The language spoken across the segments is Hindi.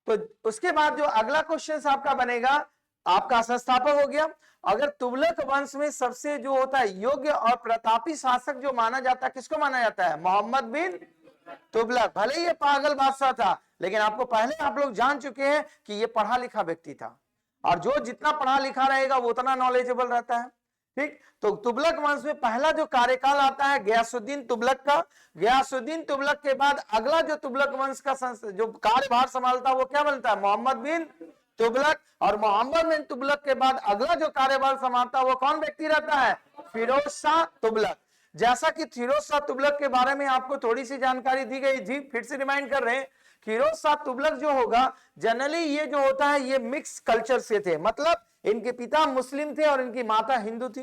तो उसके बाद जो अगला क्वेश्चन आपका बनेगा, आपका संस्थापक हो गया। अगर तुगलक वंश में सबसे जो होता है योग्य और प्रतापी शासक जो माना जाता है, किसको माना जाता है? मोहम्मद बिन तुगलक। भले ही ये पागल बादशाह था, लेकिन आपको पहले आप लोग जान चुके हैं कि ये पढ़ा लिखा व्यक्ति था, और जो जितना पढ़ा लिखा रहेगा वो उतना नॉलेजेबल रहता है। ठीक, तो तुगलक वंश में पहला जो कार्यकाल आता है गयासुद्दीन तुगलक का। गयासुद्दीन तुगलक के बाद अगला जो तुगलक वंश का जो कार्यभार संभालता है वो क्या बनता है? मोहम्मद बिन तुगलक। और मोहम्मद बिन तुगलक के बाद अगला जो कार्यभार संभालता है वो कौन व्यक्ति रहता है? फिरोज शाह तुगलक। जैसा कि फिरोज शाह तुगलक के बारे में आपको थोड़ी सी जानकारी दी गई थी, फिर से रिमाइंड कर रहे हैं। फिरोज शाह तुगलक जो होगा, जनरली ये जो होता है ये मिक्स कल्चर से थे, मतलब इनके पिता मुस्लिम थे और इनकी माता हिंदू थी।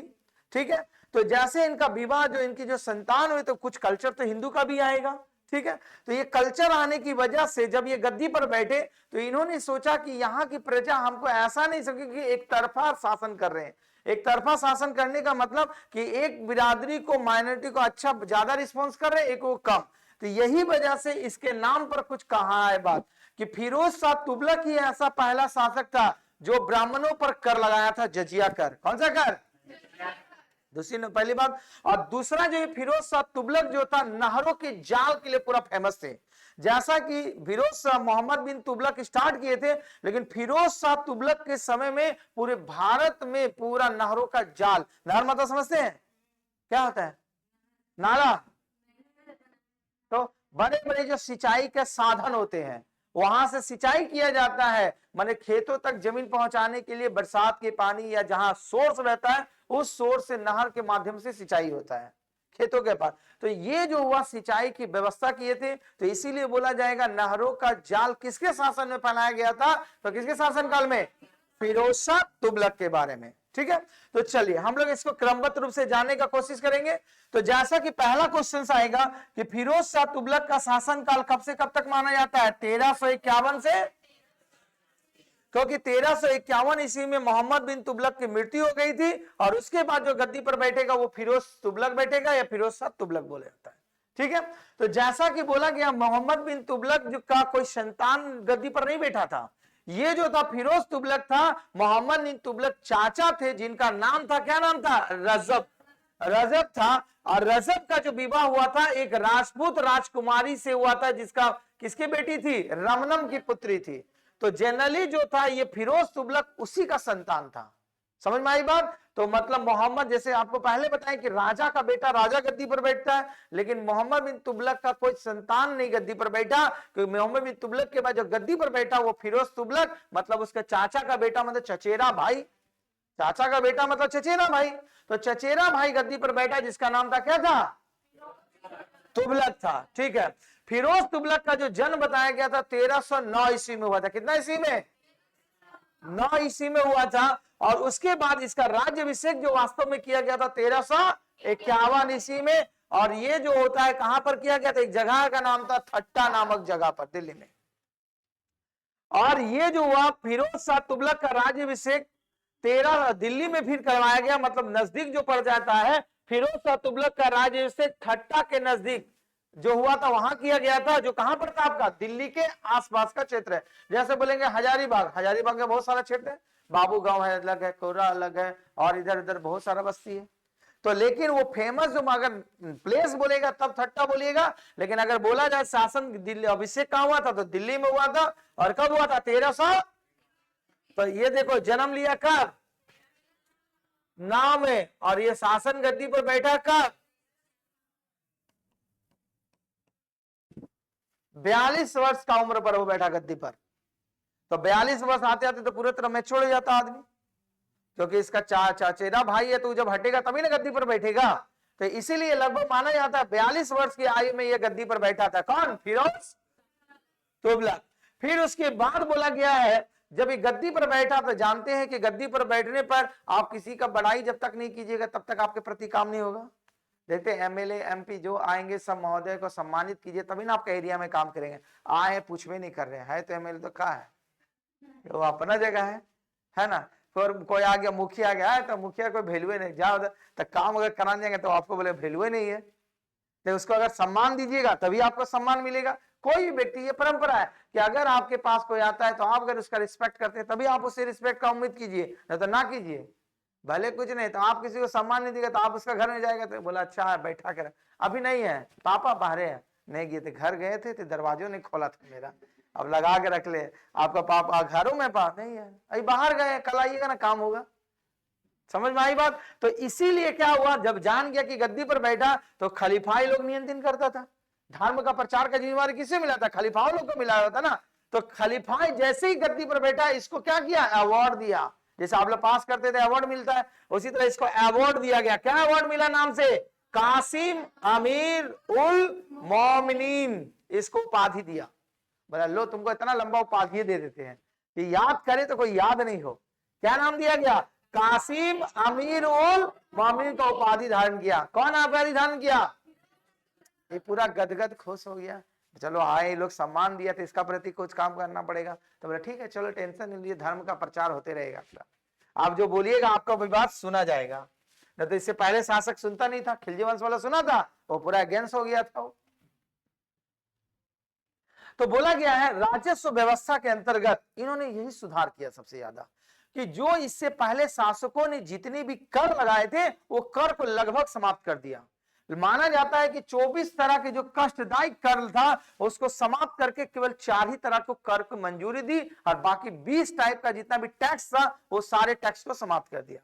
ठीक है, तो जैसे इनका विवाह, जो इनकी जो संतान हुई, तो कुछ कल्चर तो हिंदू का भी आएगा। ठीक है, तो ये कल्चर आने की वजह से जब ये गद्दी पर बैठे तो इन्होंने सोचा कि यहाँ की प्रजा हमको ऐसा नहीं सके कि एक तरफा शासन कर रहे हैं। एक तरफा शासन करने का मतलब कि एक बिरादरी को, माइनॉरिटी को अच्छा ज्यादा रिस्पॉन्स कर रहे हैं, एक को कम। तो यही वजह से इसके नाम पर कुछ कहा है बात कि फिरोज शाह तुगलक ही ऐसा पहला शासक था जो ब्राह्मणों पर कर लगाया था, जजिया कर। कौन सा कर? दूसरी पहली बात। और दूसरा जो फिरोज शाह तुगलक जो था, नहरों के जाल के लिए पूरा फेमस थे। जैसा कि फिरोज शाह मोहम्मद बिन तुगलक स्टार्ट किए थे, लेकिन फिरोज शाह तुगलक के समय में पूरे भारत में पूरा नहरों का जाल, नहर मतलब समझते हैं क्या होता है? नाला। तो बड़े बड़े जो सिंचाई के साधन होते हैं, वहां से सिंचाई किया जाता है, माने खेतों तक जमीन पहुंचाने के लिए बरसात के पानी या जहां सोर्स रहता है उस सोर्स से, नहर के माध्यम से सिंचाई होता है खेतों के पास। तो ये जो हुआ सिंचाई की व्यवस्था किए थे, तो इसीलिए बोला जाएगा नहरों का जाल किसके शासन में फैलाया गया था? तो किसके शासन काल में? फिरोज शाह तुगलक के बारे में। ठीक है, तो चलिए हम लोग इसको क्रमबद्ध रूप से जानने का कोशिश करेंगे। तो जैसा कि पहला क्वेश्चन आएगा कि फिरोज शाह तुगलक का शासनकाल कब से कब तक माना जाता है? 1351 से, क्योंकि 1351 ईस्वी में मोहम्मद बिन तुगलक की मृत्यु हो गई थी, और उसके बाद जो गद्दी पर बैठेगा वो फिरोज तुगलक बैठेगा, या फिरोज शाह तुगलक बोला जाता है। ठीक है, तो जैसा कि बोला गया मोहम्मद बिन तुगलक जो का कोई संतान गद्दी पर नहीं बैठा था। ये जो था फिरोज तुगलक था, मोहम्मद बिन तुगलक चाचा थे, जिनका नाम था, क्या नाम था? रजब। रजब था, और रजब का जो विवाह हुआ था एक राजपूत राजकुमारी से हुआ था, जिसका किसकी बेटी थी? रमनम की पुत्री थी। तो जनरली जो था ये फिरोज तुगलक उसी का संतान था। समझ में आई बात? तो मतलब मोहम्मद, जैसे आपको पहले बताया कि राजा का बेटा राजा गद्दी पर बैठता है, लेकिन मोहम्मद बिन तुगलक का कोई संतान नहीं गद्दी पर बैठा, क्योंकि मोहम्मद बिन तुगलक के बाद जो गद्दी पर बैठा वो फिरोज तुगलक, मतलब उसके चाचा का बेटा, मतलब चचेरा भाई। चाचा का बेटा मतलब चचेरा भाई। तो चचेरा भाई गद्दी पर बैठा, जिसका नाम था, क्या था? तुगलक था। ठीक है, फिरोज तुगलक का जो जन्म बताया गया था 1309 ईस्वी में हुआ था। कितना ईस्वी में? 9 ईस्वी में हुआ था। और उसके बाद इसका राज्याभिषेक जो वास्तव में किया गया था 1351 ईस्वी में। और ये जो होता है कहां पर किया गया था? एक जगह का नाम था ठट्टा नामक जगह पर, दिल्ली में। और ये जो हुआ फिरोज शाह तुगलक का राज्याभिषेक 13 दिल्ली में फिर करवाया गया, मतलब नजदीक जो पड़ जाता है। फिरोज शाह तुगलक का राज्याभिषेक ठट्टा के नजदीक जो हुआ था वहां किया गया था, जो कहां पर था? आपका दिल्ली के आसपास का क्षेत्र है। जैसे बोलेंगे हजारीबाग, हजारीबाग में बहुत सारा क्षेत्र है, बाबू गांव है अलग है, कोरा अलग है, और इधर इधर बहुत सारा बस्ती है। तो लेकिन वो फेमस जो, अगर प्लेस बोलेगा तब ठट्टा बोलिएगा, लेकिन अगर बोला जाए शासन दिल्ली अभिषेक कहां हुआ था तो दिल्ली में हुआ था। और कब हुआ था? 1300। तो ये देखो जन्म लिया कब? 9 में। और ये शासन गद्दी पर बैठा कब? 42 वर्ष का उम्र पर वो बैठा गद्दी पर। तो 42 वर्ष आते आते तो पूरे तरह मैच्योर हो जाता आदमी, क्योंकि इसका चचेरा भाई है, तो जब हटेगा तभी ना गद्दी पर बैठेगा। तो इसीलिए लगभग माना जाता है 42 वर्ष की आयु में यह गद्दी पर बैठा था। कौन? फिरोज तुगलक। फिर उसके बाद बोला गया है जब ये गद्दी पर बैठा, तो जानते हैं कि गद्दी पर बैठने पर आप किसी का बड़ाई जब तक नहीं कीजिएगा तब तक आपके प्रति काम नहीं होगा। देखते हैं एमएलए एमपी जो आएंगे, सब महोदय को सम्मानित कीजिए तभी ना आपका एरिया में काम करेंगे। आए पूछवे नहीं कर रहे हैं, तो एमएलए तो कहाँ है, वो अपना जगह है ना। फिर कोई आ गया, मुखिया आ गया है, तो मुखिया कोई वैल्यू नहीं, जाओ उधर। तो काम अगर कराने जाएंगे तो आपको बोले वैल्यू नहीं है, तो उसको अगर सम्मान दीजिएगा तभी आपको सम्मान मिलेगा। कोई भी व्यक्ति, ये परंपरा है कि अगर आपके पास कोई आता है तो आप अगर उसका रिस्पेक्ट करते हैं तभी आप उससे रिस्पेक्ट का उम्मीद कीजिए, नहीं तो ना कीजिए। भले कुछ नहीं तो आप किसी को सम्मान नहीं देगा तो आप उसका घर में जाएगा तो बोला अच्छा है बैठा कर, अभी नहीं है पापा बाहर है, नहीं गए थे, घर गए थे तो दरवाजों नहीं खोला था मेरा, अब लगा के रख ले, आपका पापा घरों में पास नहीं है, अभी बाहर गए, कल आइएगा ना काम होगा। समझ में आई बात? तो इसीलिए क्या हुआ, जब जान गया कि गद्दी पर बैठा तो खलीफाई लोग नियंत्रण करता था। धर्म का प्रचार का जिम्मेवारी किसे मिला था? खलीफाओं लोग को मिला था ना। तो खलीफाई जैसे ही गद्दी पर बैठा इसको क्या किया, अवार्ड दिया। जैसे आप लोग पास करते थे अवार्ड मिलता है, उसी तरह इसको अवार्ड दिया गया। क्या अवार्ड मिला नाम से? कासिम अमीर उल मोमिनीन, इसको उपाधि दिया। बोला लो तुमको इतना लंबा उपाधि दे देते हैं कि याद करे तो कोई याद नहीं हो। क्या नाम दिया गया? कासिम अमीर उल मोमिनीन का उपाधि धारण किया। कौन उपाधि धारण किया? ये पूरा गदगद खुश हो गया, चलो आए लोग सम्मान दिया तो इसका प्रति कुछ काम करना पड़ेगा। तो बोला ठीक है चलो टेंशन नहीं लीजिए, धर्म का प्रचार होते रहेगा, आप जो बोलिएगा आपका विवाद सुना जाएगा। नहीं तो इससे पहले शासक सुनता नहीं था, खिलजी वंश वाला सुना था, वो पूरा अगेंस्ट हो गया था। तो बोला गया है राजस्व व्यवस्था के अंतर्गत इन्होंने यही सुधार किया सबसे ज्यादा, कि जो इससे पहले शासकों ने जितने भी कर लगाए थे वो कर को लगभग समाप्त कर दिया। माना जाता है कि 24 तरह के जो कष्टदायी कर था उसको समाप्त करके केवल 4 ही तरह को कर को मंजूरी दी, और बाकी 20 टाइप का जितना भी टैक्स था वो सारे टैक्स को समाप्त कर दिया।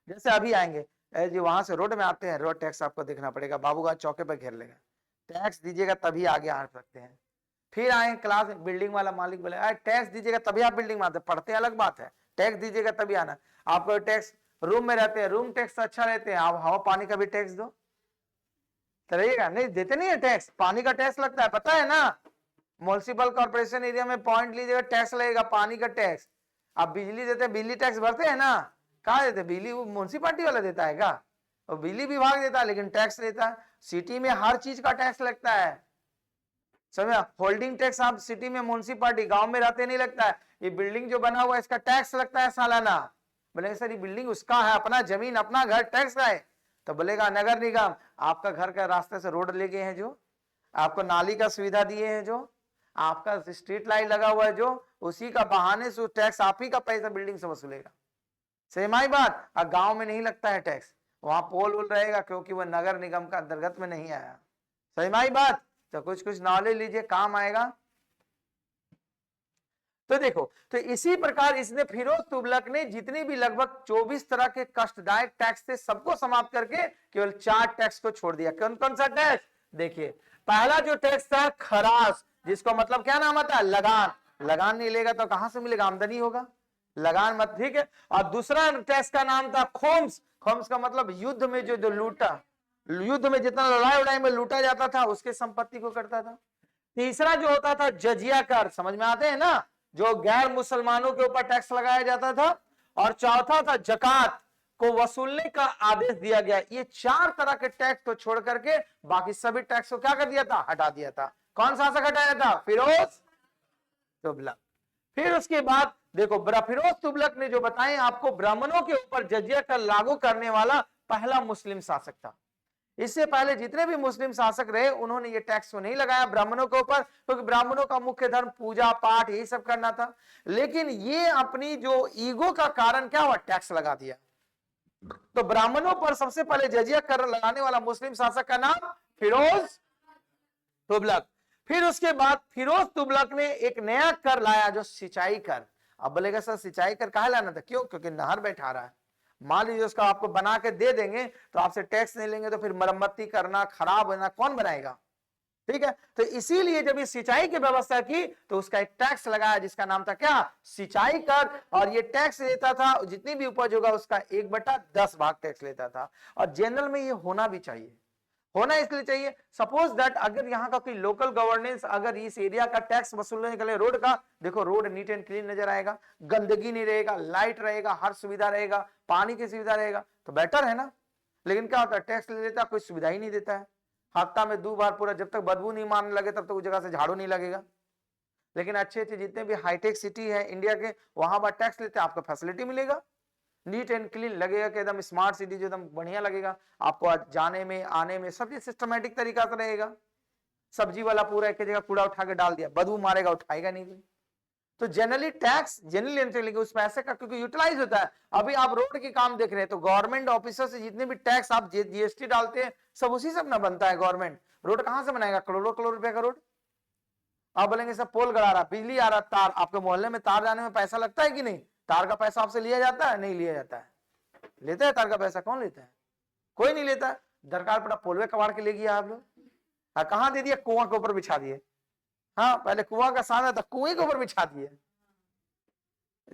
जैसे अभी आएंगे जी वहां से रोड में आते हैं, रोड टैक्स आपको देखना पड़ेगा, बाबूगंज चौके पर घेर लेगा, टैक्स दीजिएगा तभी आगे आ सकते हैं। फिर आए क्लास, बिल्डिंग वाला मालिक बोले टैक्स दीजिएगा तभी आप बिल्डिंग में आते, पढ़ते अलग बात है, टैक्स दीजिएगा तभी आना। आपको टैक्स रूम में रहते हैं, रूम टैक्स अच्छा रहते हैं, आप हवा पानी का भी टैक्स दो तो रहेगा, नहीं देते नहीं है टैक्स, पानी का टैक्स लगता है पता है ना, म्युनिसिपल कॉर्पोरेशन एरिया में पॉइंट लीजिएगा टैक्स लगेगा, पानी का टैक्स। आप बिजली देते हैं, बिजली टैक्स भरते हैं ना, कहा देते? बिजली वो म्युनिसिपालिटी वाला देता है क्या? और बिजली विभाग देता है लेकिन टैक्स देता है। सिटी में हर चीज का टैक्स लगता है, समझा? होल्डिंग टैक्स आप सिटी में म्युनिसिपालिटी, गांव में रहते नहीं लगता है। ये बिल्डिंग जो बना हुआ है इसका टैक्स लगता है सालाना। बोलेंगे सर ये बिल्डिंग उसका है, अपना जमीन अपना घर, टैक्स का है। तो बोलेगा नगर निगम आपका घर का रास्ते से रोड ले गए हैं, जो आपको नाली का सुविधा दिए हैं, जो आपका स्ट्रीट लाइट लगा हुआ है, जो उसी का बहाने से टैक्स आप ही का पैसा बिल्डिंग से वसूलेगा। सही बात? और गांव में नहीं लगता है टैक्स, वहां पोल वोल रहेगा क्योंकि वह नगर निगम का अंतर्गत में नहीं आया। सही बात? तो कुछ कुछ नॉलेज लीजिए, काम आएगा। तो देखो, तो इसी प्रकार इसने फिरोज तुगलक ने जितने भी लगभग 24 तरह के कष्टदायक टैक्स थे सबको समाप्त करके केवल 4 टैक्स को छोड़ दिया। कौन कौन सा टैक्स? देखिए पहला जो टैक्स था खराज, जिसको मतलब क्या नाम आता है? लगान। लगान नहीं लेगा तो कहां से मिलेगा? आमदनी होगा, लगान मत, ठीक है। और दूसरा टैक्स का नाम था खोम्स। खोम्स का मतलब युद्ध में जो लूटा, युद्ध में जितना लड़ाई उड़ाई में लूटा जाता था उसके संपत्ति को करता था। तीसरा जो होता था जजिया कर, समझ में आते हैं ना, जो गैर मुसलमानों के ऊपर टैक्स लगाया जाता था। और चौथा था जकात को वसूलने का आदेश दिया गया। ये 4 तरह के टैक्स को छोड़ करके बाकी सभी टैक्स को क्या कर दिया था? हटा दिया था। कौन शासक हटाया था? फिरोज तुगलक। फिर उसके बाद देखो फिरोज तुगलक ने जो बताए आपको, ब्राह्मणों के ऊपर जजिया कर लागू करने वाला पहला मुस्लिम शासक था। इससे पहले जितने भी मुस्लिम शासक रहे उन्होंने ये टैक्स को नहीं लगाया ब्राह्मणों के ऊपर, क्योंकि ब्राह्मणों का मुख्य धर्म पूजा पाठ यही सब करना था। लेकिन ये अपनी जो ईगो का कारण क्या हुआ? टैक्स लगा दिया। तो ब्राह्मणों पर सबसे पहले जजिया कर लगाने वाला मुस्लिम शासक का नाम फिरोज तुगलक। फिर उसके बाद फिरोज तुगलक ने एक नया कर लाया जो सिंचाई कर। अब बोलेगा सर सिंचाई कर कहा लाना था? क्यों? क्योंकि नहर बैठा रहा है, मान लीजिए उसका आपको बना के दे देंगे तो आपसे टैक्स नहीं लेंगे, तो फिर मरम्मती करना, खराब होना कौन बनाएगा? ठीक है। तो इसीलिए जब ये सिंचाई की व्यवस्था की तो उसका एक टैक्स लगाया जिसका नाम था क्या? सिंचाई कर। और ये टैक्स लेता था, जितनी भी उपज होगा उसका 1/10 भाग टैक्स लेता था। और जनरल में ये होना भी चाहिए, होना इसलिए चाहिए, सपोज दैट अगर यहाँ का कोई लोकल गवर्नेंस अगर इस एरिया का टैक्स वसूलने के लिए, रोड का देखो, रोड नीट एंड क्लीन नजर आएगा, गंदगी नहीं रहेगा, लाइट रहेगा, हर सुविधा रहेगा, पानी की सुविधा रहेगा, तो बेटर है ना। लेकिन क्या होता है? टैक्स ले लेता है, कोई सुविधा ही नहीं देता है, हफ्ता में 2 बार पूरा, जब तक बदबू नहीं मारने लगे तब तक उस जगह से झाड़ू नहीं लगेगा। लेकिन अच्छे अच्छे जितने भी हाईटेक सिटी है इंडिया के, वहां पर टैक्स लेते हैं, आपको फैसिलिटी मिलेगा, नीट एंड क्लीन लगेगा कि एकदम स्मार्ट सिटी, जो एकदम बढ़िया लगेगा आपको, जाने में आने में सब चीज सिस्टमैटिक तरीका से रहेगा। सब्जी वाला पूरा एक जगह कूड़ा उठा के डाल दिया, बदबू मारेगा, उठाएगा नहीं कोई। तो जनरली टैक्स जनरली लेने लेकिन उस पैसे का क्योंकि यूटिलाइज होता है। अभी आप रोड के काम देख रहे हैं तो गवर्नमेंट ऑफिसर से जितने भी टैक्स आप जीएसटी डालते हैं सब उसी से अपना बनता है। गवर्नमेंट रोड कहां से बनाएगा? करोड़ों करोड़ रुपए का रोड। आप बोलेंगे सब पोल गड़ा रहा, बिजली आ रहा, तार, आपके मोहल्ले में तार जाने में पैसा लगता है कि नहीं? तार का पैसा आपसे लिया जाता है? नहीं लिया जाता है। लेता है तार का पैसा? कौन लेता है? कोई नहीं लेता है। दरकार पड़ा पोलवे कबाड़ के ले गया आप लोग, कहां दे दिया? कुआं के ऊपर बिछा दिए। हाँ, पहले कुआं का साधन था, कुएं के ऊपर बिछा दिए,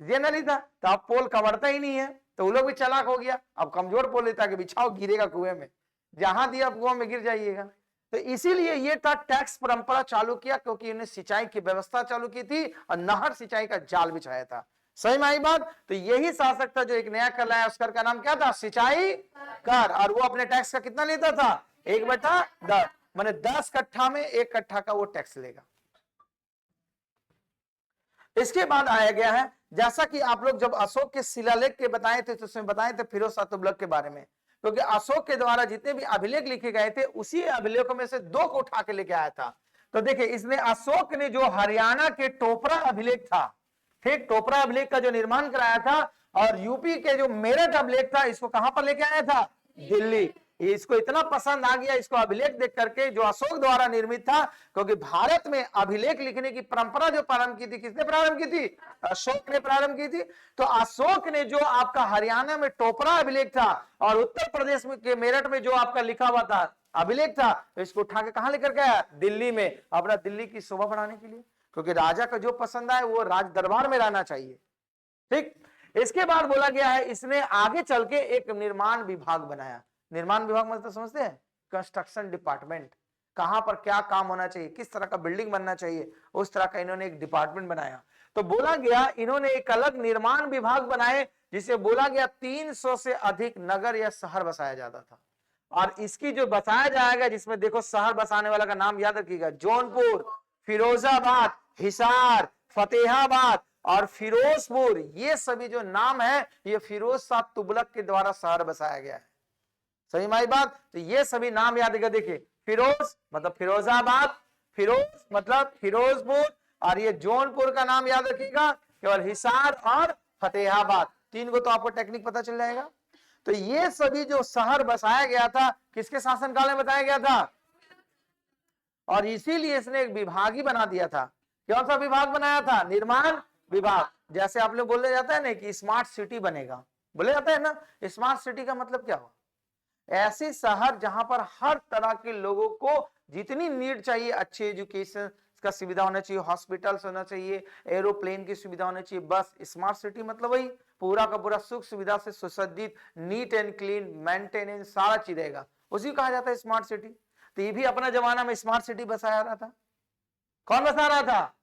ये नहीं था। तो अब पोल कवरता ही नहीं है तो वो लोग भी चालाक हो गया, अब कमजोर पोल लेता कि बिछाओ, गिरेगा कुएं में, जहां दिया कुआं में गिर जाइएगा। तो इसीलिए ये था टैक्स परंपरा चालू किया, क्योंकि इन्हें सिंचाई की व्यवस्था चालू की थी और नहर सिंचाई का जाल बिछाया था। सही में आई बात? तो यही शासक था जो एक नया कर लाया, उस कर का नाम क्या था? सिंचाई कर। और वो अपने टैक्स का कितना लेता था? 1/10, माने 10 कट्ठा में 1 कट्ठा का वो टैक्स लेगा। इसके बाद आया गया है, जैसा कि आप लोग जब अशोक के शिलालेख के बताए थे तो उसमें बताए थे फिरोज शाह तुगलक के बारे में, क्योंकि अशोक के द्वारा जितने भी अभिलेख लिखे गए थे उसी अभिलेखों में से 2 को उठा के लेके आया था। तो देखिए, इसने अशोक ने जो हरियाणा के टोपरा अभिलेख था, ठीक, टोपरा अभिलेख का जो निर्माण कराया था, और यूपी के जो मेरठ अभिलेख था, इसको कहां पर लेके आया था? दिल्ली। इसको इतना पसंद आ गया इसको अभिलेख देख करके जो अशोक द्वारा निर्मित था, क्योंकि भारत में अभिलेख लिखने की परंपरा जो प्रारंभ की थी, किसने प्रारंभ की थी? अशोक ने प्रारंभ की थी। तो अशोक ने जो आपका हरियाणा में टोपरा अभिलेख था और उत्तर प्रदेश में के मेरठ में जो आपका लिखा हुआ था अभिलेख था, तो इसको उठा के कहां लेकर गया? दिल्ली में, अपना दिल्ली की शोभा बढ़ाने के लिए, क्योंकि राजा का जो पसंद आए वो राज दरबार में रहना चाहिए। ठीक, इसके बाद बोला गया है इसने आगे चल के एक निर्माण विभाग बनाया। निर्माण विभाग मतलब समझते हैं? कंस्ट्रक्शन डिपार्टमेंट, कहां पर क्या काम होना चाहिए, किस तरह का बिल्डिंग बनना चाहिए, उस तरह का इन्होंने एक डिपार्टमेंट बनाया। तो बोला गया इन्होंने एक अलग निर्माण विभाग बनाए, जिसे बोला गया 300 से अधिक नगर या शहर बसाया जाता था। और इसकी जो बसाया जाएगा, जिसमें देखो शहर बसाने वाला का नाम याद रखिएगा, जौनपुर, फिरोजाबाद, हिसार, फतेहाबाद और फिरोजपुर, ये सभी जो नाम है ये फिरोज शाह तुगलक के द्वारा शहर बसाया गया है। सही माई बात? तो ये सभी नाम याद रखिएगा। देखिए, फिरोज मतलब फिरोजाबाद, फिरोज मतलब फिरोजपुर, और ये जौनपुर का नाम याद रखिएगा, केवल हिसार और फतेहाबाद, 3 को तो आपको टेक्निक पता चल जाएगा। तो ये सभी जो शहर बसाया गया था किसके शासनकाल में बताया गया था? और इसीलिए इसने एक विभाग ही बना दिया था। कौन सा विभाग बनाया था? निर्माण विभाग। जैसे आप लोग बोले जाता है ना कि स्मार्ट सिटी बनेगा, बोले जाता है ना, स्मार्ट सिटी का मतलब क्या हुआ? ऐसे शहर जहां पर हर तरह के लोगों को जितनी नीड चाहिए, अच्छी एजुकेशन का सुविधा होना चाहिए, हॉस्पिटल्स होना चाहिए, एरोप्लेन की सुविधा होनी चाहिए, बस स्मार्ट सिटी मतलब वही पूरा का पूरा सुख सुविधा से सुसज्जित, नीट एंड क्लीन, मेंटेनेंस सारा चीज रहेगा, उसी कहा जाता है स्मार्ट सिटी। तो ये भी अपना जमाना में स्मार्ट सिटी बसाया रहा था। कौन बसा रहा था?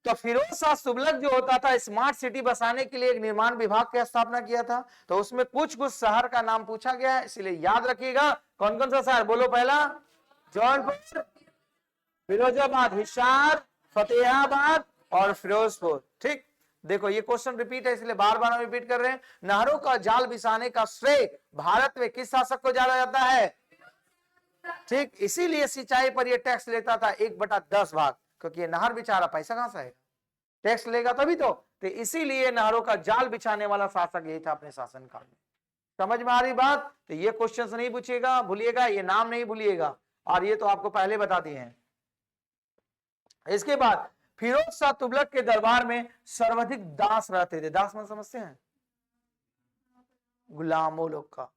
तो फिरोज शाह तुगलक जो होता था स्मार्ट सिटी बसाने के लिए एक निर्माण विभाग की स्थापना किया था। तो उसमें कुछ शहर का नाम पूछा गया है, इसलिए याद रखिएगा। कौन कौन सा शहर बोलो? पहला जौनपुर, फिरोजाबाद, हिसार, फतेहाबाद और फिरोजपुर। ठीक, देखो ये क्वेश्चन रिपीट है इसलिए बार बार हम रिपीट कर रहे हैं। नहरों का जाल बिछाने का श्रेय भारत में किस शासक को जाना जाता है? ठीक, इसीलिए सिंचाई पर ये टैक्स लेता था 1/10 भाग, क्योंकि ये नहर बिचारा पैसा कहां से आएगा? टैक्स लेगा तभी तो इसीलिए नहरों का जाल बिछाने वाला शासक यही था अपने शासनकाल में। समझ में आ रही बात? तो ये क्वेश्चन नहीं पूछेगा, भूलिएगा, ये नाम नहीं भूलिएगा, और ये तो आपको पहले बता दिए हैं। इसके बाद फिरोज शाह तुगलक के दरबार में सर्वाधिक दास रहते थे। दास मतलब समझते हैं? गुलामों लोग का,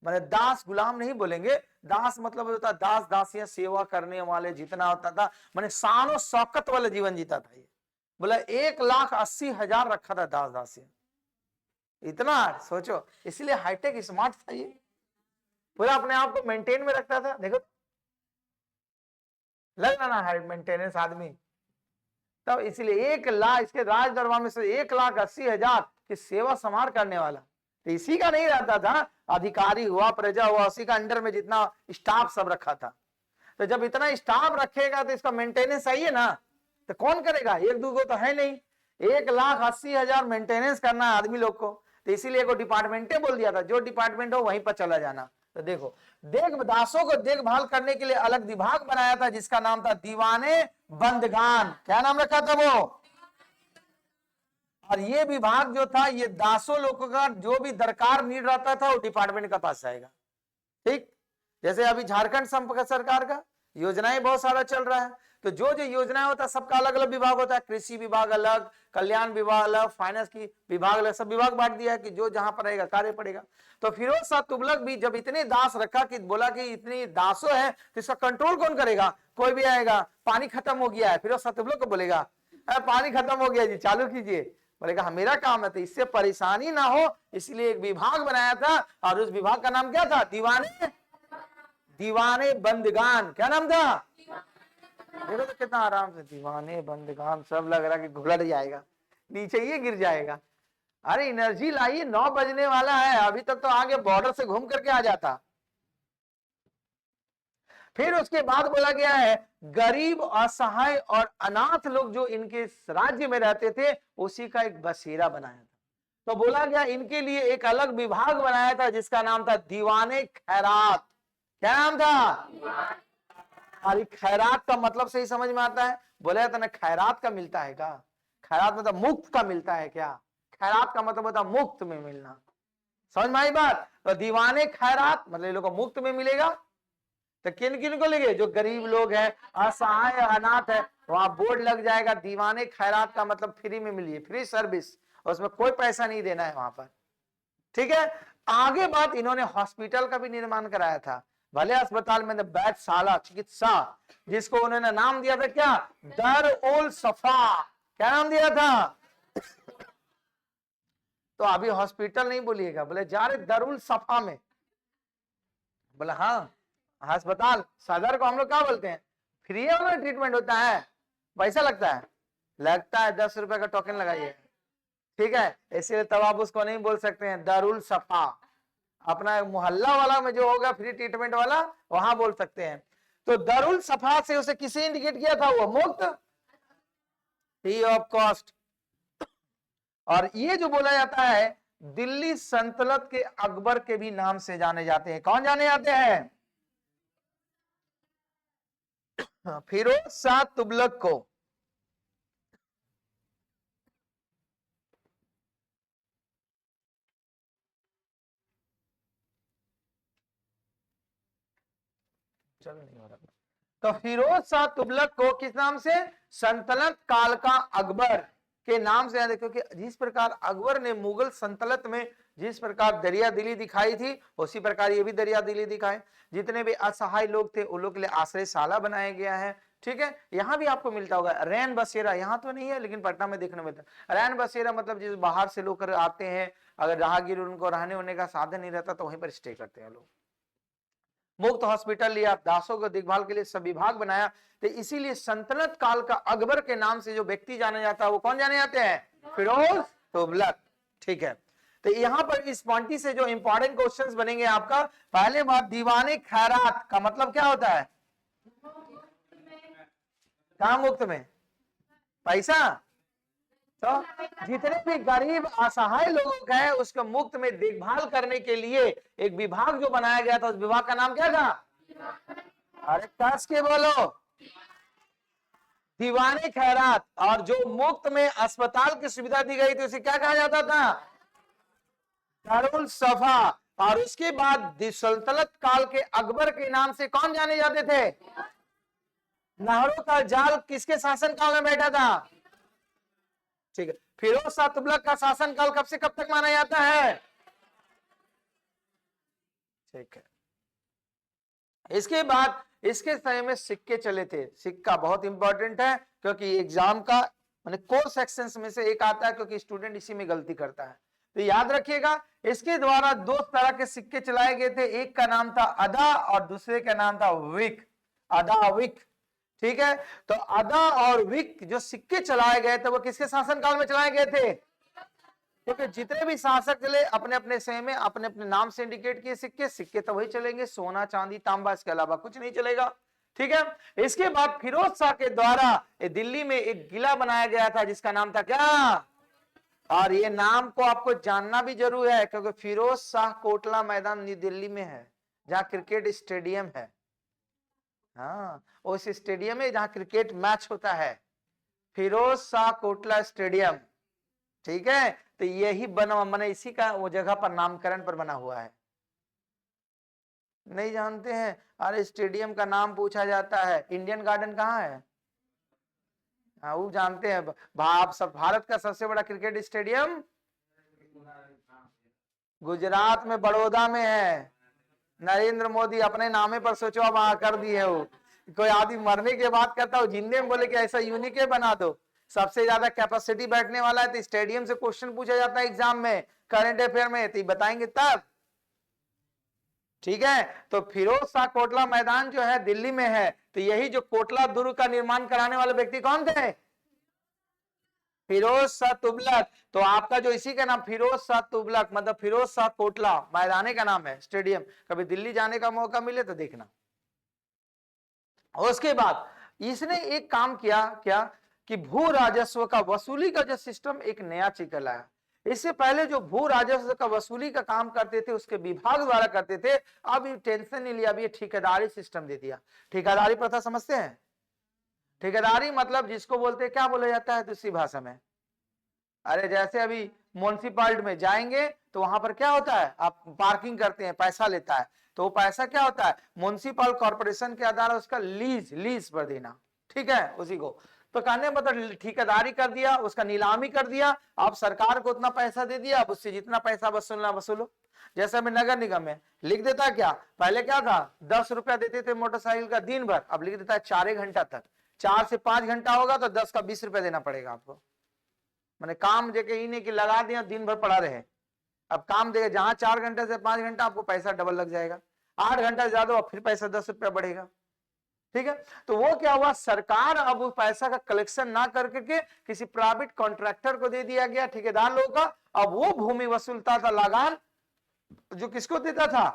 मैंने दास गुलाम नहीं बोलेंगे, दास मतलब होता दास दासियां सेवा करने वाले जितना होता था, मैंने शान शौकत वाले जीवन जीता था। ये बोला 1,80,000 रखा था दास दासियां, इतना सोचो, इसलिए हाईटेक स्मार्ट था ये, पूरा अपने आप को मेंटेन में रखता था। देखो लग रहा ना हाई मेंटेनेंस आदमी, तब इसलिए 1 लाख, इसके राज दरबार में से 1,80,000 की सेवा संभार करने वाला। तो इसी का नहीं रहता था, अधिकारी हुआ, प्रजा हुआ, उसी का अंडर में जितना स्टाफ सब रखा था। तो जब इतना स्टाफ रखेगा तो इसका मेंटेनेंस चाहिए ना, तो कौन करेगा? 1-2 को तो है नहीं, 1,80,000 मेंटेनेंस करना है आदमी लोग को। तो इसीलिए को डिपार्टमेंटे बोल दिया था, जो डिपार्टमेंट हो वहीं पर चला जाना। तो देखो, दासों को देखभाल करने के लिए अलग विभाग बनाया था जिसका नाम था दीवाने बंदगान। क्या नाम रखा था वो? और ये विभाग जो था, ये दासों लोगों का जो भी दरकार नीड रहता था वो डिपार्टमेंट का पास जाएगा। ठीक, जैसे अभी झारखंड सरकार का योजनाएं बहुत सारा चल रहा है, तो जो जो योजनाएं होता है सबका अलग अलग विभाग होता है। कृषि विभाग अलग, कल्याण विभाग अलग, फाइनेंस की विभाग अलग, सब विभाग बांट दिया है कि जो जहां पर रहेगा कार्य पड़ेगा। तो फिरोज शाह तुगलक भी जब इतने दास रखा कि बोला कि इतनी दासों है तो इसका कंट्रोल कौन करेगा? कोई भी आएगा, पानी खत्म हो गया है, फिरोज शाह तुगलक को बोलेगा पानी खत्म हो गया जी, चालू कीजिए। बोलेगा मेरा काम है, तो इससे परेशानी ना हो इसलिए एक विभाग बनाया था, और उस विभाग का नाम क्या था? दीवाने बंदगान। क्या नाम था? देखो तो कितना आराम से दीवाने बंदगान, सब लग रहा कि घुलट जाएगा, नीचे ये गिर जाएगा। अरे एनर्जी लाइए, 9 बजने वाला है, अभी तक तो आगे बॉर्डर से घूम करके आ जाता। फिर उसके बाद बोला गया है गरीब, असहाय और अनाथ लोग जो इनके राज्य में रहते थे उसी का एक बसेरा बनाया था। तो बोला गया इनके लिए एक अलग विभाग बनाया था जिसका नाम था दीवाने खैरात। क्या नाम था? अरे खैरात का मतलब सही समझ में आता है? बोला जाता ना खैरात का मिलता है क्या? खैरात मतलब मुफ्त का मिलता है क्या? खैरात का मतलब होता मुफ्त में मिलना। समझ में आई बात? तो दीवाने खैरात मतलब ये लोग को मुफ्त में मिलेगा। तो किन किन को लेंगे? जो गरीब लोग हैं, असहाय, अनाथ है, वहां बोर्ड लग जाएगा दीवाने खैरात का मतलब फ्री में मिलिए, फ्री सर्विस, उसमें कोई पैसा नहीं देना है वहां पर। ठीक है, आगे बात इन्होंने हॉस्पिटल का भी निर्माण कराया था। भले अस्पताल में बैठशाला चिकित्सा, जिसको उन्होंने नाम दिया था क्या? दर उल सफा। क्या नाम दिया था? तो अभी हॉस्पिटल नहीं बोलिएगा, बोले जा रहे दरुल सफा में। बोला हाँ, अस्पताल सदर को हम लोग क्या बोलते हैं? फ्री में ट्रीटमेंट होता है, पैसा लगता है? लगता है, 10 रुपए का टोकन लगाइए। ठीक है, इसलिए तब आप उसको नहीं बोल सकते हैं दरुल सफा। अपना मोहल्ला वाला में जो होगा फ्री ट्रीटमेंट वाला, वहां बोल सकते हैं। तो दरुल सफा से उसे किसे इंडिकेट किया था? वो मुफ्त, फ्री ऑफ कॉस्ट। और ये जो बोला जाता है दिल्ली सल्तनत के अकबर के भी नाम से जाने जाते हैं। कौन जाने जाते हैं? फिरोज शाह तुगलक को। चलो नहीं हो रहा। तो फिरोज शाह तुगलक को किस नाम से? सल्तनत काल का अकबर के नाम से याद है, क्योंकि जिस प्रकार अकबर ने मुगल सल्तनत में जिस प्रकार दरिया दिली दिखाई थी उसी प्रकार ये भी दरिया दिली दिखाए। जितने भी असहाय लोग थे उन लोग के लिए आश्रयशाला बनाया गया है। ठीक है, यहाँ भी आपको मिलता होगा रैन बसेरा, यहाँ तो नहीं है लेकिन पटना में देखने मिलता है रैन बसेरा, मतलब जिस बाहर से लोग आते हैं, अगर राहगीर उनको रहने होने का साधन नहीं रहता तो वहीं पर स्टे करते हैं लोग। मुफ्त हॉस्पिटल लिया, दासों को देखभाल के लिए सब विभाग बनाया। तो इसीलिए सल्तनत काल का अकबर के नाम से जो व्यक्ति जाने जाता है वो कौन जाने जाते हैं? फिरोज तुगलक। ठीक है, तो यहां पर इस पॉइंटी से जो इंपॉर्टेंट क्वेश्चंस बनेंगे आपका, पहले बात दीवाने खैरात का मतलब क्या होता है? कहां मुफ्त में? पैसा। तो जितने भी गरीब असहाय लोग हैं उसको मुफ्त में देखभाल करने के लिए एक विभाग जो बनाया गया था, उस विभाग का नाम क्या था? अरे कस के बोलो, दीवाने खैरात। और जो मुफ्त में अस्पताल की सुविधा दी गई थी उसे क्या कहा जाता था? दारुल सफा। और उसके बाद सल्तनत काल के अकबर के नाम से कौन जाने जाते थे? नहरों का जाल किसके शासन काल में बैठा था? ठीक है, फिरोज शाह तुगलक का शासन काल कब से कब तक माना जाता है? ठीक है, इसके बाद इसके समय में सिक्के चले थे। सिक्का बहुत इंपॉर्टेंट है क्योंकि एग्जाम का माने कोर सेक्शंस में से एक आता है, क्योंकि स्टूडेंट इसी में गलती करता है। तो याद रखिएगा, इसके द्वारा 2 तरह के सिक्के चलाए गए थे, एक का नाम था अदा और दूसरे का नाम था विक। अदा विक। ठीक है, तो अदा और विक जो सिक्के चलाए गए थे वो किसके शासनकाल में चलाए गए थे? क्योंकि जितने भी शासक चले अपने अपने समय में अपने अपने नाम से इंडिकेट किए सिक्के, सिक्के तो वही चलेंगे, सोना चांदी तांबा, इसके अलावा कुछ नहीं चलेगा। ठीक है, इसके बाद फिरोज शाह के द्वारा दिल्ली में एक किला बनाया गया था जिसका नाम था क्या? और ये नाम को आपको जानना भी जरूर है क्योंकि फिरोज शाह कोटला मैदान दिल्ली में है। जहां क्रिकेट स्टेडियम है। हाँ, उस स्टेडियम में जहां क्रिकेट मैच होता है, फिरोज शाह कोटला स्टेडियम। ठीक है, तो यही बना मैंने इसी का वो जगह पर नामकरण पर बना हुआ है। नहीं जानते हैं? अरे स्टेडियम का नाम पूछा जाता है, इंडियन गार्डन कहाँ है? हाँ, वो जानते हैं। आप सब, भारत का सबसे बड़ा क्रिकेट स्टेडियम गुजरात में बड़ौदा में है। नरेंद्र मोदी अपने नामे पर सोचो अब कर दिए हो। कोई आदमी मरने के बाद कहता हो, जिंदे में बोले कि ऐसा यूनिक बना दो। सबसे ज्यादा कैपेसिटी बैठने वाला है, तो स्टेडियम से क्वेश्चन पूछा जाता है एग्जाम में, करंट अफेयर में, तो बताएंगे तब। ठीक है, तो फिरोज शाह कोटला मैदान जो है दिल्ली में है, तो यही जो कोटला दुर्ग का निर्माण कराने वाले व्यक्ति कौन थे? फिरोज शाह तुगलक। तो आपका जो इसी का नाम फिरोज शाह तुगलक मतलब फिरोज शाह कोटला मैदाने का नाम है, स्टेडियम। कभी दिल्ली जाने का मौका मिले तो देखना। उसके बाद इसने एक काम किया क्या कि भू राजस्व का वसूली का जो सिस्टम एक नया चीज लाया। इससे पहले जो भू राजस्व का वसूली का काम करते थे उसके विभाग द्वारा करते थे, अब ये टेंशन नहीं लिया, अब ये ठेकेदारी सिस्टम दे दिया। ठेकेदारी प्रथा समझते हैं? ठेकेदारी मतलब जिसको बोलते हैं, क्या बोला जाता है दूसरी भाषा में? अरे जैसे अभी म्युनिसिपालिटी में जाएंगे तो वहां पर क्या होता है, आप पार्किंग करते हैं, पैसा लेता है, तो वो पैसा क्या होता है, म्युनिसिपल कॉर्पोरेशन के आधार उसका लीज पर देना। ठीक है, उसी को तो कहने मतलब ठेकेदारी कर दिया, उसका नीलामी कर दिया। अब सरकार को उतना पैसा दे दिया, अब उससे जितना पैसा वसूलना वसूलो। जैसे अभी नगर निगम में लिख देता, क्या पहले क्या था, 10 रुपया देते थे मोटरसाइकिल का दिन भर, अब लिख देता है 4 घंटा तक। 4 से 5 घंटा होगा तो 10 का 20 रुपया देना पड़ेगा आपको। मैंने काम देके ही नहीं कि लगा दिया दिन भर पड़ा रहे। अब काम देगा, जहां 4 घंटे से 5 घंटा आपको पैसा डबल लग जाएगा। 8 घंटा ज्यादा फिर पैसा 10 रुपया बढ़ेगा। ठीक है, तो वो क्या हुआ, सरकार अब उस पैसा का कलेक्शन ना करके किसी प्राइवेट कॉन्ट्रैक्टर को दे दिया गया, ठेकेदार लोगों का। अब वो भूमि वसूलता था लगान, जो किसको देता था,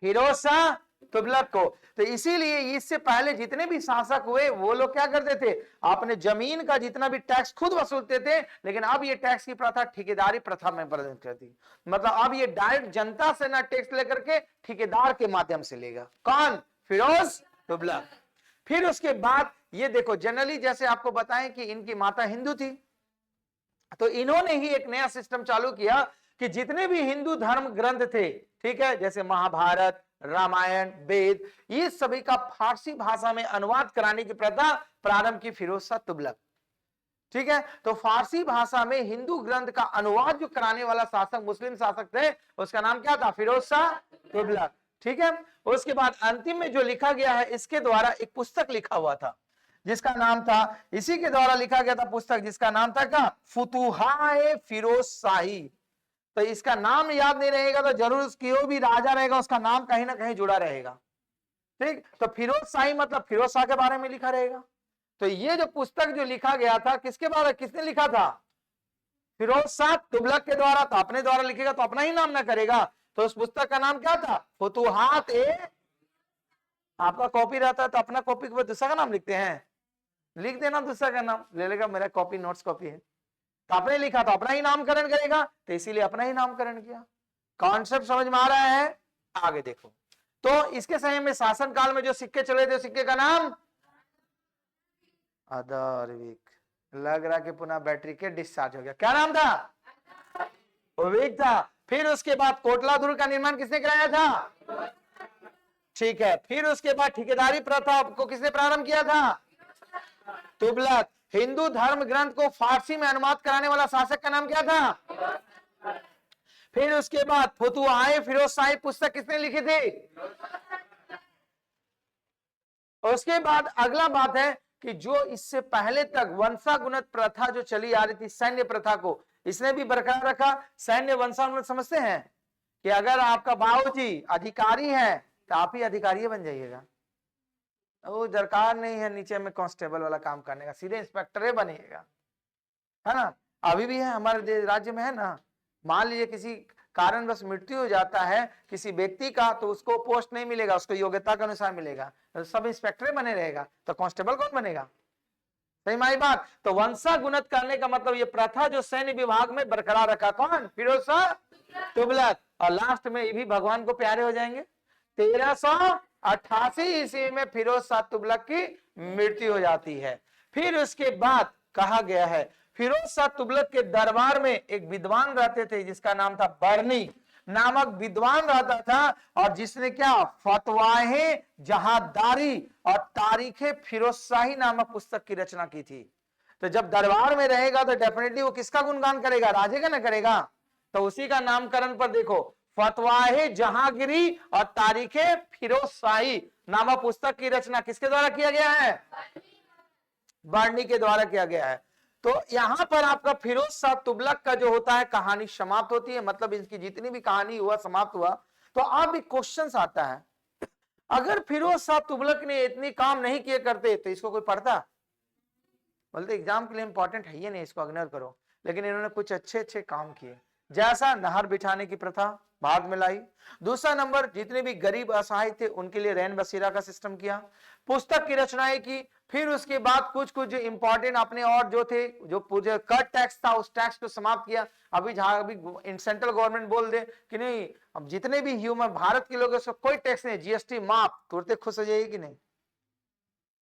फिरोज शाह तुगलक को। तो इसीलिए इससे पहले जितने भी शासक हुए वो लोग क्या करते थे, अपने जमीन का जितना भी टैक्स खुद वसूलते थे, लेकिन अब ये टैक्स की प्रथा ठेकेदारी प्रथा में बदल करती। मतलब अब ये डायरेक्ट जनता से ना टैक्स लेकर के ठेकेदार के माध्यम से लेगा। कौन? फिरोज तुगलक। फिर उसके बाद ये देखो, जनरली जैसे आपको बताएं कि इनकी माता हिंदू थी, तो इन्होंने ही एक नया सिस्टम चालू किया कि जितने भी हिंदू धर्म ग्रंथ थे, ठीक है, जैसे महाभारत, रामायण, वेद, ये सभी का फारसी भाषा में अनुवाद कराने की प्रथा प्रारंभ की फिरोज शाह तुगलक। ठीक है, तो फारसी भाषा में हिंदू ग्रंथ का अनुवाद जो कराने वाला शासक, मुस्लिम शासक थे, उसका नाम क्या था, फिरोज शाह तुगलक। ठीक है, उसके बाद अंतिम में जो लिखा गया है, इसके द्वारा एक पुस्तक लिखा हुआ था जिसका नाम था, इसी के द्वारा लिखा गया था पुस्तक जिसका नाम था क्या, फुतुहा-ए फिरोज शाही। तो इसका नाम याद नहीं रहेगा तो जरूर जो भी राजा रहेगा उसका नाम कहीं ना कहीं जुड़ा रहेगा। ठीक, तो फिरोज शाही मतलब फिरोज शाह के बारे में लिखा रहेगा। तो ये जो पुस्तक जो लिखा गया था, किसके बारे, किसने लिखा था, फिरोज शाह तुगलक के द्वारा। तो अपने द्वारा लिखेगा तो अपना ही नाम ना करेगा, तो उस पुस्तक का नाम क्या था, फुतुहात-ए, आपका कॉपी रहता है तो अपना कॉपी के बाद दूसरा का नाम लिखते हैं, लिख देना दूसरा का नाम, ले लेगा, मेरा कॉपी नोट्स कॉपी है, तो आपने लिखा तो अपना ही नामकरण करेगा, तो इसीलिए अपना ही नामकरण किया। कॉन्सेप्ट समझ में आ रहा है? आगे देखो, तो इसके समय में शासन काल में जो सिक्के चले थे, सिक्के का नाम अदारविक। लग रहा कि पुनः बैटरी के डिस्चार्ज हो गया। क्या नाम था? विक था। फिर उसके बाद कोटला दुर्ग का निर्माण किसने कराया था? ठीक है, फिर उसके बाद ठेकेदारी प्रथा को किसने प्रारंभ किया था? तुगलक। हिंदू धर्म ग्रंथ को फारसी में अनुवाद कराने वाला शासक का नाम क्या था? फिर उसके बाद फुतुहा-ए फिरोज शाही पुस्तक किसने लिखी थी? उसके बाद अगला बात है कि जो इससे पहले तक वंशागुणत प्रथा जो चली आ रही थी, सैन्य प्रथा को इसने भी बरकरार रखा। सैन्य वंशागुणत समझते हैं कि अगर आपका बाबूजी अधिकारी है तो आप ही अधिकारी बन जाइएगा, वो दरकार नहीं है नीचे में कांस्टेबल वाला काम करने का, सीधे इंस्पेक्टर बनिएगा, है ना। अभी भी है हमारे राज्य में, है ना। मान लीजिए किसी कारणवश मृत्यु हो जाता है किसी व्यक्ति का, तो उसको पोस्ट नहीं मिलेगा, उसको योग्यता के अनुसार मिलेगा, तो सब इंस्पेक्टर बने रहेगा, तो कांस्टेबल कौन बनेगा? सही माई बात। तो वंशागुणित करने का मतलब ये प्रथा जो सैन्य विभाग में बरकरार रखा कौन? फिरोज शाह तुगलक। और लास्ट में ये भी भगवान को प्यारे हो जाएंगे। 1388 ईस्वी में फिरोज शाह तुगलक की मृत्यु हो जाती है। फिर उसके बाद कहा गया है फिरोज शाह तुगलक के दरबार में एक विद्वान रहते थे जिसका नाम था बर्नी नामक विद्वान रहता था, और जिसने क्या फतवाहे जहादारी और तारीखे फिरोज शाही नामक पुस्तक की रचना की थी। तो जब दरबार में रहेगा तो डेफिनेटली वो किसका गुणगान करेगा? राजे का ना करेगा। तो उसी का नामकरण पर देखो फतवाहे जहांगीरी और तारीखे फिरोज शाही नामक पुस्तक की रचना किसके द्वारा किया गया है? बर्नी के द्वारा किया गया है। तो यहां पर आपका फिरोज शाह तुगलक का जो होता है कहानी समाप्त होती है, मतलब इसकी जितनी भी कहानी हुआ समाप्त हुआ। तो अब एक क्वेश्चन आता है, अगर फिरोज शाह तुगलक ने इतनी काम नहीं किए करते तो इसको कोई पढ़ता? बोलते एग्जाम के लिए इंपॉर्टेंट है ये नहीं, इसको इग्नोर करो। लेकिन इन्होंने कुछ अच्छे अच्छे काम किए, जैसा नहर बिठाने की प्रथा भारत में लाई। दूसरा नंबर, जितने भी गरीब असहाय थे उनके लिए रैन बसेरा का सिस्टम किया, पुस्तक की रचनाएं की। फिर उसके बाद कुछ कुछ जो इंपॉर्टेंट अपने और जो थे, जो कर टैक्स था उस टैक्स को समाप्त किया। अभी जहां अभी सेंट्रल गवर्नमेंट बोल दे कि नहीं अब जितने भी ह्यूमन भारत के लोग उसको कोई टैक्स नहीं, जीएसटी माफ, तुरंत खुश हो जाइए कि नहीं?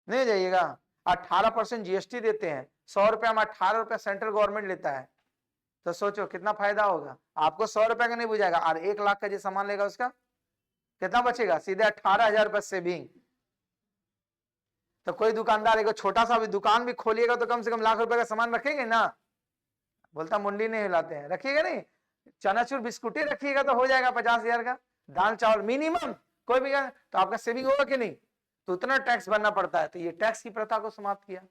नहीं हो जाइएगा। 18% जीएसटी देते हैं, 100 रुपया में 18 रुपया सेंट्रल गवर्नमेंट लेता है। तो सोचो कितना फायदा होगा आपको। 100 रुपया का नहीं बुझाएगा, और 1 लाख का जो सामान लेगा उसका कितना बचेगा? सीधे 18,000 रुपया सेविंग। तो कोई दुकानदार एक छोटा सा भी दुकान भी खोलिएगा तो कम से कम लाख रुपए का सामान रखेंगे ना? बोलता मुंडी नहीं हिलाते हैं, रखिएगा नहीं? चनाचूर बिस्कुटे रखिएगा तो हो जाएगा 50,000 का। दाल चावल मिनिमम कोई भी तो आपका सेविंग होगा कि नहीं? तो उतना टैक्स भरना पड़ता है। तो ये टैक्स की प्रथा को समाप्त किया।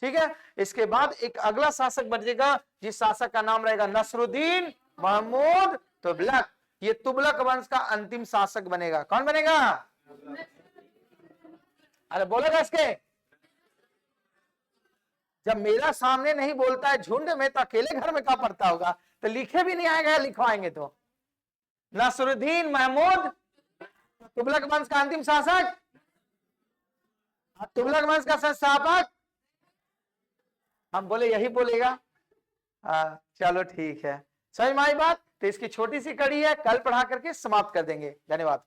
ठीक है, इसके बाद एक अगला शासक बनेगा जिस शासक का नाम रहेगा नसरुद्दीन महमूद तुगलक। ये तुगलक वंश का अंतिम शासक बनेगा। कौन बनेगा? अरे बोलेगा इसके। जब मेरा सामने नहीं बोलता है झुंड में तो अकेले घर में क्या पड़ता होगा? तो लिखे भी नहीं आएगा, लिखवाएंगे तो। नसरुद्दीन महमूद तुगलक वंश का अंतिम शासक, तुगलक वंश का संस्थापक। हम बोले यही बोलेगा। चलो ठीक है, समझ में आई बात? तो इसकी छोटी सी कड़ी है, कल पढ़ा करके समाप्त कर देंगे। धन्यवाद।